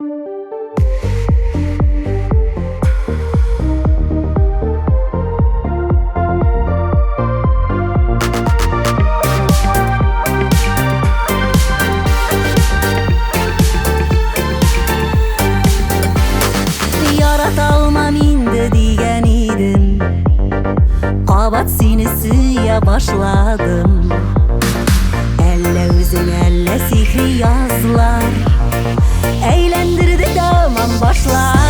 Yaratalmam indi diyen idim, qabat seni suya başladım. Elle üzün elle sihri yazlar, eğlendirdi tamam başlar.